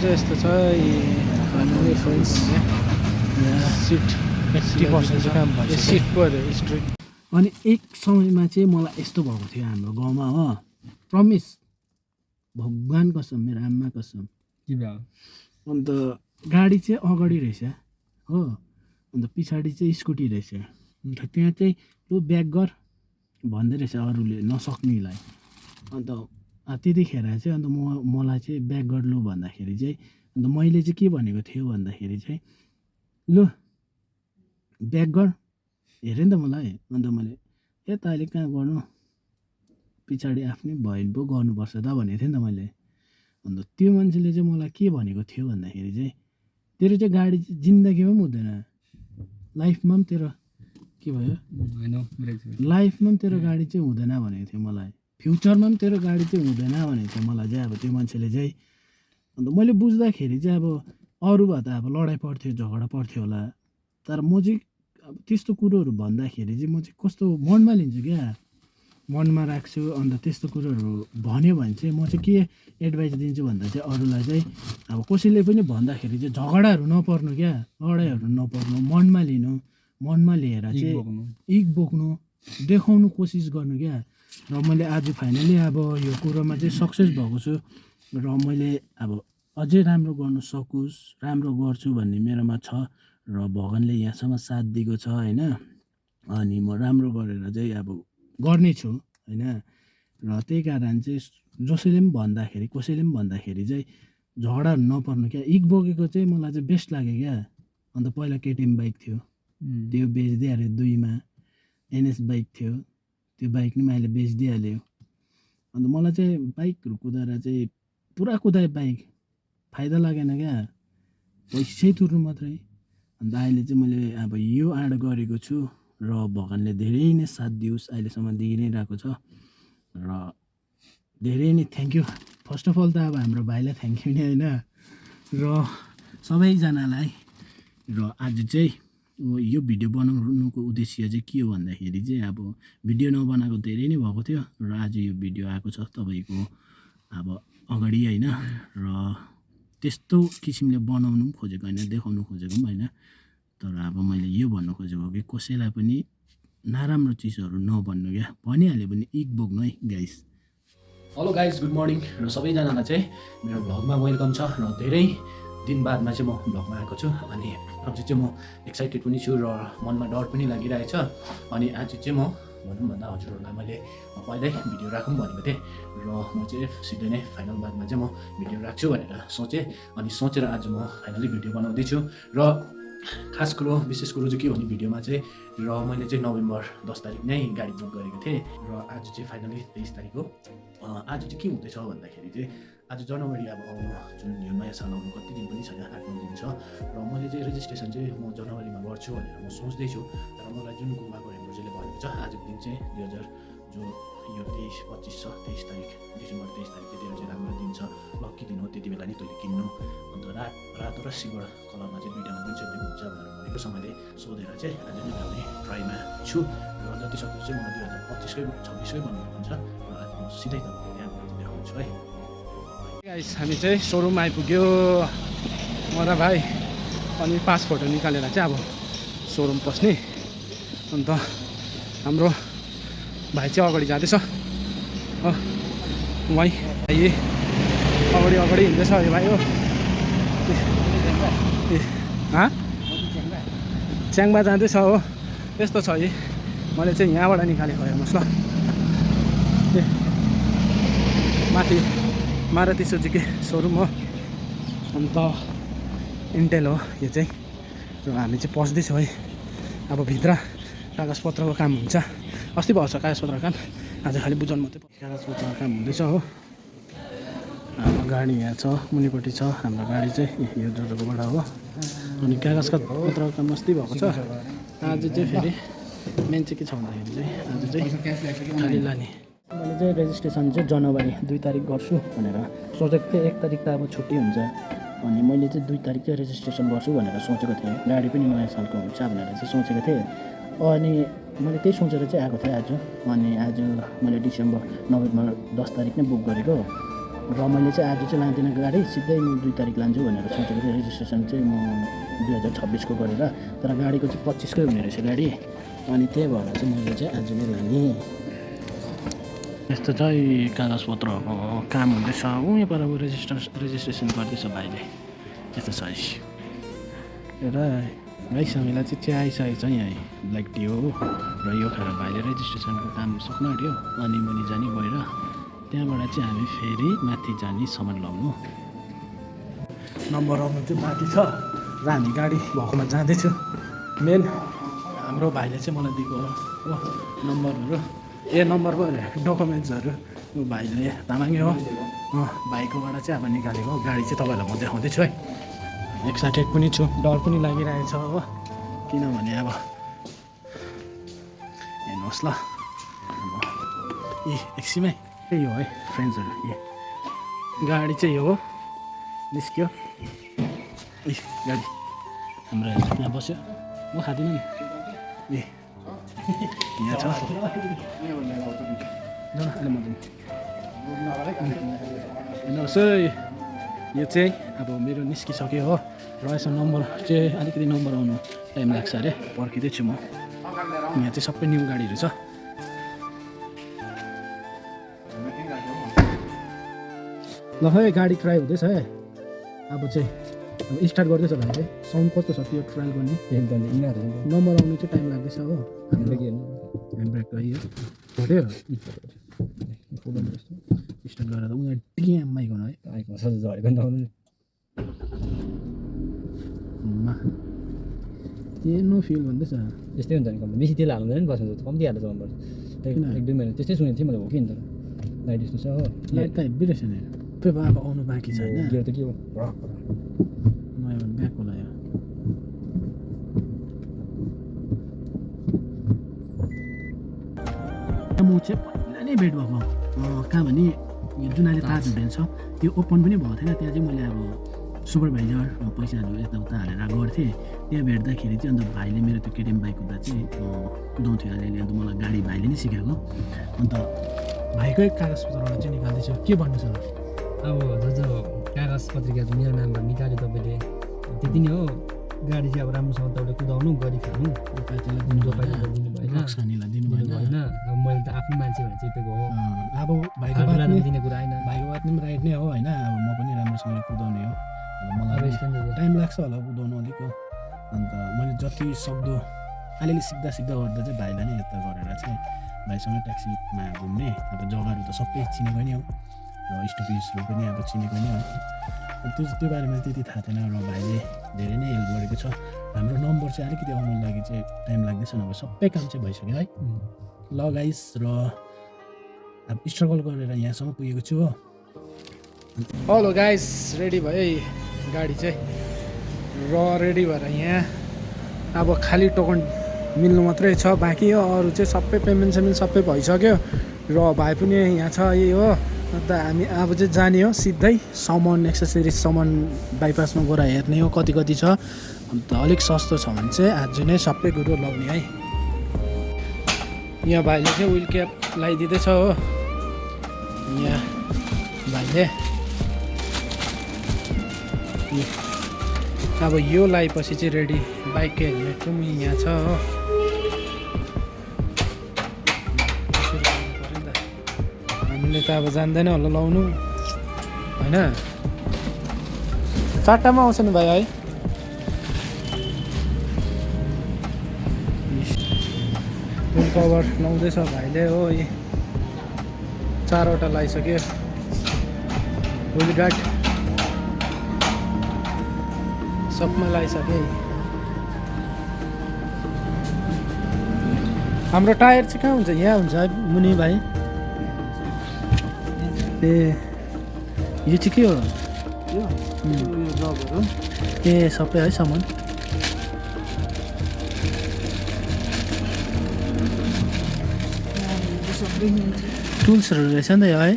चाहिँ यस्तो छ हामीले फ्रेन्ड्स सिट 80% काम भन्छ सिट पऱ्यो स्ट्रिट। अनि एक समयमा चाहिँ मलाई यस्तो भएको थियो हाम्रो गाउँमा हो, प्रमिस भगवान कसम मेरो आमा कसम। अन्त गाडी चाहिँ अगाडि रहेछ हो, अन्त पछाडि चाहिँ स्कुटी रहेछ। अन्त त्यहाँ चाहिँ लु ब्याक गर भन्दै रहेछ अरूले नसक्नेलाई। अन्त त्यतिखेर चाहिँ अन्त मलाई चाहिँ ब्याक गर लु भन्दाखेरि चाहिँ अन्त मैले चाहिँ के भनेको थियो भन्दाखेरि चाहिँ लु ब्याक गर हेरेँ नि त मलाई। अन्त मैले त अहिले कहाँ गर्नु, पछाडि आफ्नै भयो पो गर्नुपर्छ त भनेको थिएँ नि त मैले। अन्त त्यो मान्छेले चाहिँ मलाई के भनेको थियो भन्दाखेरि चाहिँ तेरो चाहिँ गाडी चाहिँ जिन्दगीमा पनि हुँदैन, लाइफमा पनि तेरो के भयो लाइफमा पनि तेरो गाडी चाहिँ हुँदैन भनेको थियो मलाई, फ्युचरमा पनि तेरो गाडी चाहिँ हुँदैन भनेको थियो मलाई चाहिँ अब त्यो मान्छेले चाहिँ। अन्त मैले बुझ्दाखेरि चाहिँ अब अरू भए त अब लडाइँ पर्थ्यो झगडा पर्थ्यो होला, तर म चाहिँ अब त्यस्तो कुरोहरू भन्दाखेरि चाहिँ म चाहिँ कस्तो मनमा लिन्छु क्या, मनमा राख्छु। अन्त त्यस्तो कुरोहरू भन्यो भने चाहिँ म चाहिँ के एडभाइस दिन्छु भन्दा चाहिँ अरूलाई चाहिँ अब कसैले पनि भन्दाखेरि चाहिँ झगडाहरू नपर्नु क्या, लडाइँहरू नपर्नु, मनमा लिनु, मनमा लिएर चाहिँ इग बोक्नु, देखाउनु कोसिस गर्नु क्या। र मैले आज फाइनली अब यो कुरोमा चाहिँ सक्सेस भएको छु र मैले अब अझै राम्रो गर्न सकोस्, राम्रो गर्छु भन्ने मेरोमा छ र भगवान्ले यहाँसम्म साथ दिएको छ होइन। अनि म राम्रो गरेर चाहिँ अब गर्नेछु होइन। र त्यही कारण चाहिँ जसैले पनि भन्दाखेरि कसैले पनि भन्दाखेरि चाहिँ झगडाहरू नपर्नु क्या, इग बोकेको चाहिँ मलाई चाहिँ बेस्ट लाग्यो क्या। अन्त पहिला केटिएम बाइक थियो त्यो बेचिदिइहाल्यो, 2मा एनएस बाइक थियो त्यो बाइक नि मैले बेचिदिइहाल्यो। अन्त मलाई चाहिँ बाइकहरू कुदाएर चाहिँ पुरा कुदाएँ बाइक, फाइदा लागेन क्या, पैसै तुर्नु मात्रै। अन्त अहिले चाहिँ मैले अब यो आँट गरेको छु र भगवान्ले धेरै नै साथ दियोस्, अहिलेसम्म दिइ नै रहेको छ र धेरै नै thank you. First of all त अब हाम्रो भाइलाई थ्याङ्क यू नै होइन र सबैजनालाई। र आज चाहिँ यो भिडियो बनाउनुको उद्देश्य चाहिँ के हो भन्दाखेरि चाहिँ अब भिडियो नबनाएको धेरै नै भएको थियो र आज यो भिडियो आएको छ तपाईँको अब अगाडि होइन। र त्यस्तो किसिमले बनाउनु पनि खोजेको होइन, देखाउनु खोजेको पनि होइन, तर अब मैले यो भन्नु खोजेको कि कसैलाई पनि नराम्रो चिजहरू नभन्नु क्या, भनिहाल्यो भने इग बोक्नु है guys. Hello guys, good morning. र सबैजनालाई चाहिँ मेरो भ्लगमा वेलकम छ र धेरै दिन बादमा चाहिँ म भ्लगमा आएको छु। अनि आज चाहिँ म एक्साइटेड पनि छु र मनमा डर पनि लागिरहेछ। अनि आज चाहिँ म भनौँ भन्दा हजुरहरूलाई मैले पहिल्यै भिडियो राखौँ भनेको थिएँ र म चाहिँ सिधै नै फाइनल बादमा चाहिँ म भिडियो राख्छु भनेर सोचेँ। अनि सोचेर आज म फाइनली भिडियो बनाउँदैछु। र खास कुरो विशेष कुरो चाहिँ के हो भने भिडियोमा चाहिँ र मैले चाहिँ नोभेम्बर 10 तारिक नै गाडी बुक गरेको थिएँ र आज चाहिँ फाइनली 23 तारिक हो। आज चाहिँ के हुँदैछ भन्दाखेरि चाहिँ आज जनवरी अब आउनु जुन यो नयाँ साल आउनु कति दिन पनि छैन, 8-9 दिन छ। र मैले चाहिँ रेजिस्ट्रेसन चाहिँ म जनवरीमा गर्छु भनेर म सोच्दैछु। तर मलाई जुन गुम्बाको हेम्ब्रोजीले भनेको छ आजको दिन चाहिँ 2000 जो यो 23-25 छ, 23 तारिक डिसेम्बर 23 तारिक चाहिँ तेरो चाहिँ राम्रो दिन छ, लक्की दिन हो, त्यति बेला नि तैँले किन्नु। अन्त रातो र सिल्भर कलरमा चाहिँ दुइटामा जुन चाहिँ हुन्छ भनेर भनेको छ। मैले सोधेर चाहिँ आज नै ल्याउने ट्राईमा छु र जति सक्दो चाहिँ मलाई 2025-26कै भन्नुहुन्छ र आज म सिधै तपाईँलाई त्यहाँ गएर देखाउँछु है। गाइस हामी चाहिँ सोरुम आइपुग्यो म र भाइ, अनि पास फोटो निकालेर चाहिँ अब सोरुम पस्ने। अन्त हाम्रो भाइ चाहिँ अगाडि जाँदैछ हो, वहीँ भाइ अगाडि हिँड्दैछ अरे भाइ हो। च्याङबा जाँदैछ हो, यस्तो छ है। मैले चाहिँ यहाँबाट निकालेको हेर्नुहोस् ल, माथि मारुति सुजुकी सोरुम हो। अन्त इन्टेल हो यो चाहिँ। र हामी चाहिँ पस्दैछौँ है। अब भित्र कागजपत्रको काम हुन्छ, अस्ति भएको छ कागजपत्रको काम, आज खालि बुझाउनु मात्रै कागजपत्रको काम हुँदैछ हो। हाम्रो गाडी यहाँ छ, मुनिपट्टि छ हाम्रो गाडी चाहिँ यो जोजोकोबाट हो। अनि कागजका पत्रको काम अस्ति भएको छ। आज चाहिँ फेरि मेन चाहिँ के छ भन्दाखेरि चाहिँ आज चाहिँ खालि लाने। मैले चाहिँ रेजिस्ट्रेसन चाहिँ जनवरी 2 तारिक गर्छु भनेर सोचेको थिएँ। 1 तारिक त अब छुट्टी हुन्छ, अनि मैले चाहिँ 2 तारिक चाहिँ रेजिस्ट्रेसन गर्छु भनेर सोचेको थिएँ। गाडी पनि नयाँ सालको हुन्छ भनेर चाहिँ सोचेको थिएँ। अनि मैले त्यही सोचेर चाहिँ आएको थिएँ आज। अनि आज मैले नोभेम्बर 10 तारिक नै बुक गरेको। र मैले चाहिँ आज चाहिँ लाँदिनँ गाडी, सिधै म 2 तारिक लान्छु भनेर सोचेको थिएँ। रेजिस्ट्रेसन चाहिँ म 2026 को गरेर, तर गाडीको चाहिँ 25 कै हुने रहेछ गाडी, अनि त्यही भएर चाहिँ मैले चाहिँ आज नै लाने। यस्तो चाहिँ कागजपत्रहरूको काम हुँदैछ। यहाँ पर अब रेजिस्ट्रेसन गर्दैछ भाइले। यस्तो छ र गाइस हामीलाई चाहिँ चिया आइसकेको छ यहाँ ब्ल्याक टी हो, र यो खाएर भाइले रेजिस्ट्रेसनको काम सक्नु आँट्यो। अनि मुनि जाने भएर त्यहाँबाट चाहिँ हामी फेरि माथि जाने सामान लगाउनु। नम्बर आउनु चाहिँ बाँकी छ र हामी गाडी भएकोमा जाँदैछु। मेन हाम्रो भाइले चाहिँ मलाई दिएको हो नम्बरहरू, नम्बर डकुमेन्ट्सहरू भाइले तामाङे हो, भाइकोबाट चाहिँ अब निकालेको गाडी चाहिँ तपाईँहरूलाई म देखाउँदैछु है। एक्साइटेड पनि छु, डर पनि लागिरहेछ हो, किनभने अब हेर्नुहोस् ल एकछिनमै यही हो है फ्रेन्ड्सहरू। गाडी चाहिँ यो हो, निस्क्यो गाडी हाम्रो यहाँ बस्यो। म खाँदिनँ नि, यहाँ छ हेर्नुहोस् है। यो चाहिँ अब मेरो निस्किसक्यो हो, र यसो नम्बर चाहिँ अलिकति नम्बर आउनु टाइम लाग्छ अरे, पर्खिँदैछु म। यहाँ चाहिँ सबै न्यू गाडीहरू छ। ल है गाडी ट्राई हुँदैछ है, अब चाहिँ अब स्टार्ट गर्दैछ भाइ चाहिँ। साउन्ड कस्तो छ त्यो ट्रायल गर्ने, नम्बर आउनु चाहिँ टाइम लाग्दैछ हो। ह्यान्डब्रेक है यो छोड्यो, स्टार्ट गरेर त उनीहरू टिएम आइकन है, आइकन सधैँ झरेको नि त आउनु नो फिल भन्दैछ। त्यस्तै हुन्छ नि, कम्ती बेसी तेल हाल्दैन नि, बस्नु कम्ती हालेर चलाउनुपर्छ। 1-2 महिना त्यस्तै सुनेको थिएँ मैले, हो कि नि त लाइट यस्तो छ हो, लाइट त हेब्बी रहेछ नि। त्यो अब आउनु बाँकी छ होइन, गियर त के हो नयाँ भने ब्याक होला यो। म चाहिँ पहिला नै भेट भएको कहाँ भने यो जुन अहिले ताज होटेल छ त्यो ओपन पनि भएको थिएन। त्यहाँ चाहिँ मैले अब सुपरभाइजर पैसाहरू यताउता हालेर गर्थेँ। त्यहाँ भेट्दाखेरि चाहिँ अन्त भाइले मेरो त्यो केटिएम बाइक कुदा चाहिँ कुदाउँथ्यो अलिअलि, अन्त मलाई गाडी भाइले नै सिकाएको। अन्त भाइकै कागजपत्रबाट चाहिँ निकाल्दैछु। के भन्नु छ अब जो कागज पत्रिका मेरो नाममा निकाल्यो तपाईँले, त्यति नै हो। गाडी चाहिँ अब राम्रोसँग तपाईँले कुदाउनु, गरी खानु, पैसालाई दिनु भएन, नक्सानीलाई दिनु भएन। अब मैले त आफ्नो मान्छे भनेर चिपेको हो। अब भाइको बात नै दिने कुरा होइन, भाइको बात पनि राइट नै हो होइन। अब म पनि राम्रोसँगले कुदाउने हो, अब मलाई टाइम लाग्छ होला कुदाउनु अलिक हो। अन्त मैले जति सक्दो अलिअलि सिक्दा गर्दा चाहिँ भाइलाई नै यता गरेर चाहिँ भाइसँग ट्याक्सीमा घुम्ने। अब जग्गाहरू त सबै चिनेको नै हो, र स्टपेजहरू पनि अब चिनेको नै हो। त्यो बारेमा त्यति थाहा थिएन, र भाइले धेरै नै हेल्प गरेको छ। हाम्रो नम्बर चाहिँ अलिकति आउनु लागि चाहिँ टाइम लाग्दैछ, नभए सबै काम चाहिँ भइसक्यो है। ल गाइस, र अब स्ट्रगल गरेर यहाँसम्म पुगेको छु हो। हेलो गाइस, रेडी भयो है गाडी चाहिँ, र रेडी भएर यहाँ अब खालि टोकन मिल्नु मात्रै छ बाँकी हो। अरू चाहिँ सबै पेमेन्ट सबै भइसक्यो, र भाइ पनि यहाँ छ यही हो। अन्त हामी अब चाहिँ जाने हो सिधै सामान एक्सेसरिज सामान बाइपासमा गएर हेर्ने हो कति छ। अन्त अलिक सस्तो छ भने चाहिँ आज नै सबै कुरो लाउने है। यहाँ भाइले चाहिँ विल क्याप लगाइदिँदैछ हो। यहाँ भाइले अब यो लगाएपछि चाहिँ रेडी। बाइकको हेलमेट पनि यहाँ छ हो। हामीले त अब जान्दैन होला लाउनु होइन। 4टामा आउँछ नि भाइ है। फुल कभर लाउँदैछ भाइले हो। 4वटा लगाइसक्यो। विल गार्ड सबमा लगाइसक्यो। हाम्रो टायर चाहिँ कहाँ हुन्छ? यहाँ हुन्छ मुनि भाइ। ए यो चाहिँ के हो? ए सबै है सामान। टुल्सहरू रहेछ नि त यो है।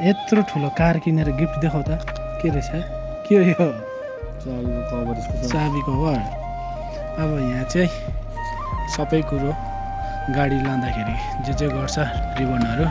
यत्रो ठुलो कार किनेर गिफ्ट देखाउ त के रहेछ? के हो यो? चाबी कभर। अब यहाँ चाहिँ सबै कुरो गाडी लाँदाखेरि जे गर्छ रिबनहरू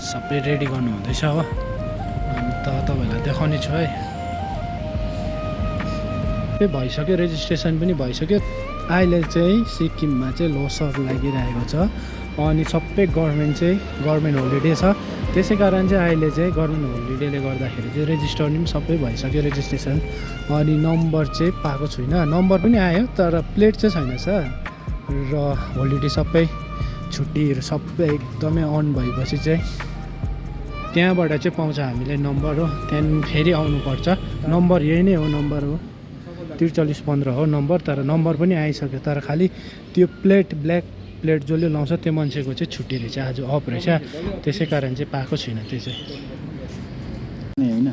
सबै रेडी गर्नु हुँदैछ हो। अन्त तपाईँहरूलाई देखाउने छु है। भइसक्यो, रेजिस्ट्रेसन पनि भइसक्यो। अहिले चाहिँ सिक्किममा चाहिँ लोसर लागिरहेको छ अनि सबै गभर्मेन्ट होलिडे छ। त्यसै कारण चाहिँ अहिले चाहिँ गभर्मेन्ट होलिडेले गर्दाखेरि चाहिँ रेजिस्टर पनि सबै भइसक्यो रेजिस्ट्रेसन। अनि नम्बर चाहिँ पाएको छुइनँ, नम्बर पनि आयो तर प्लेट चाहिँ छैन सर। र होलिडे सबै छुट्टीहरू सबै एकदमै अन भएपछि चाहिँ त्यहाँबाट चाहिँ पाउँछ हामीले नम्बर हो। त्यहाँदेखि फेरि आउनुपर्छ। नम्बर यही नै हो, नम्बर हो 4315 हो नम्बर। तर नम्बर पनि आइसक्यो, तर खालि त्यो प्लेट ब्ल्याक प्लेट जसले लाउँछ त्यो मान्छेको चाहिँ छुट्टी रहेछ, आज अफ रहेछ। त्यसै कारण चाहिँ पाएको छैन त्यो चाहिँ होइन।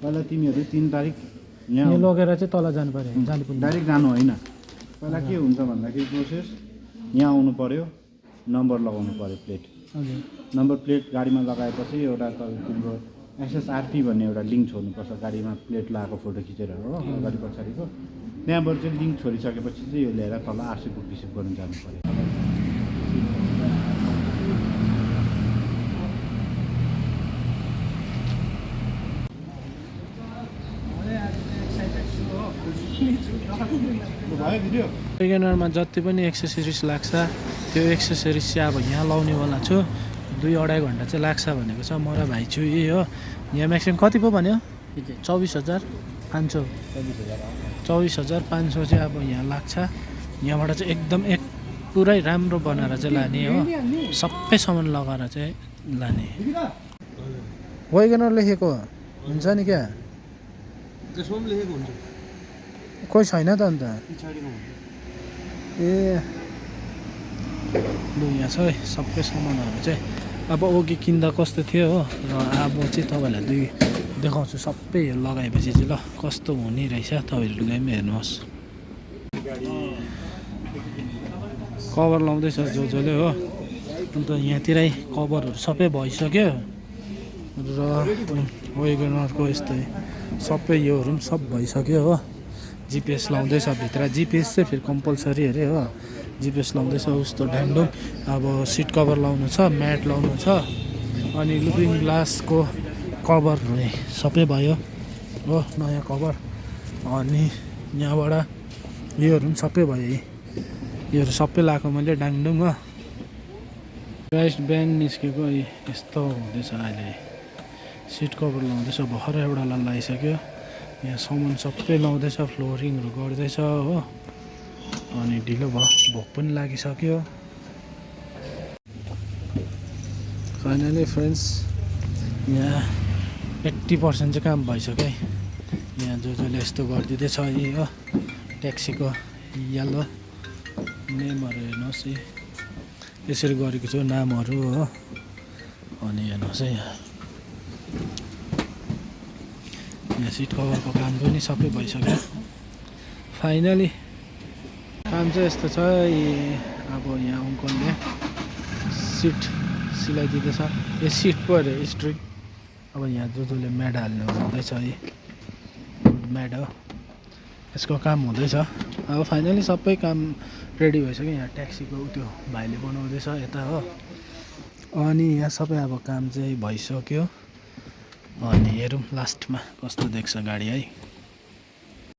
पहिला तिमीहरू 3 तारिक यहाँ लगेर चाहिँ तल जानु पऱ्यो, डाइरेक्ट जानु होइन। पहिला के हुन्छ भन्दाखेरि प्रोसेस यहाँ आउनु पऱ्यो, नम्बर लगाउनु पऱ्यो प्लेट। नम्बर प्लेट गाडीमा लगाएपछि एउटा तिम्रो एसएसआरपी भन्ने एउटा लिङ्क छोड्नुपर्छ गाडीमा प्लेट लगाएको फोटो खिचेर हो अगाडि पछाडिको। त्यहाँबाट चाहिँ लिङ्क छोडिसकेपछि चाहिँ यो लिएर तल आरसी बुक रिसिभ गर्नु जानु पऱ्यो। वेगनरमा जति पनि एक्सेसरिज लाग्छ त्यो एक्सेसरिज चाहिँ अब यहाँ लाउनेवाला छु। 2-2.5 घन्टा चाहिँ लाग्छ भनेको छ। म र भाइ छु यही हो। यहाँ म्याक्सिमम् कति पो भन्यो? 24,500 24,500 चाहिँ अब यहाँ लाग्छ। यहाँबाट चाहिँ एकदम पुरै राम्रो बनाएर चाहिँ लाने हो, सबै सामान लगाएर चाहिँ लाने। वेगनर लेखेको हुन्छ नि क्या? कोही छैन त अन्त। ए लु यहाँ छ है सबै सामानहरू चाहिँ। अब अघि किन्दा कस्तो थियो हो, र अब चाहिँ तपाईँहरूलाई देखाउँछु सबै लगाएपछि चाहिँ ल कस्तो हुने रहेछ। तपाईँहरू गएम हेर्नुहोस्। कभर लाउँदैछ जसले हो। अन्त यहाँतिरै कभरहरू सबै भइसक्यो र वेगनरको यस्तै सबै योहरू पनि सब भइसक्यो हो। जिपिएस लाउँदैछ भित्र। जिपिएस चाहिँ फेरि कम्पलसरी अरे हो। जिपिएस लाउँदैछ उस्तो ढ्याङडुङ। अब सिट कभर लाउनु छ, म्याट लाउनु छ, अनि लुकिङ ग्लासको कभर सबै भयो हो, नयाँ कभर। अनि यहाँबाट योहरू पनि सबै भयो। योहरू सबै लगाएको मैले डाङडुङ हो। राइट ब्यान्ड निस्केको यस्तो हुँदैछ अहिले। सिट कभर लाउँदैछ, भर्खर एउटा लगाइसक्यो। यहाँ सामान सबै लाउँदैछ, फ्लोरिङहरू गर्दैछ हो। अनि ढिलो भयो, भोक पनि लागिसक्यो। फाइनली फ्रेन्ड्स यहाँ 80% चाहिँ काम भइसक्यो है। यहाँ जसले यस्तो गरिदिँदैछ यही हो। ट्याक्सीको येल्लो नेमहरू हेर्नुहोस्, यसरी गरेको छु नामहरू हो। अनि हेर्नुहोस् है यहाँ सिट कभरको काम पनि सबै भइसक्यो। फाइनली काम चाहिँ यस्तो छ। अब यहाँ अङ्कलले सिट सिलाइदिँदैछ। यो सिट पो अरे स्ट्रिङ। अब यहाँ जसले म्याड हाल्नु हुँदैछ है, म्याड हो, यसको काम हुँदैछ। अब फाइनली सबै काम रेडी भइसक्यो। यहाँ ट्याक्सीको त्यो भाइले बनाउँदैछ यता हो। अनि यहाँ सबै अब काम चाहिँ भइसक्यो। अनि हेरौँ लास्टमा कस्तो देख्छ गाडी है।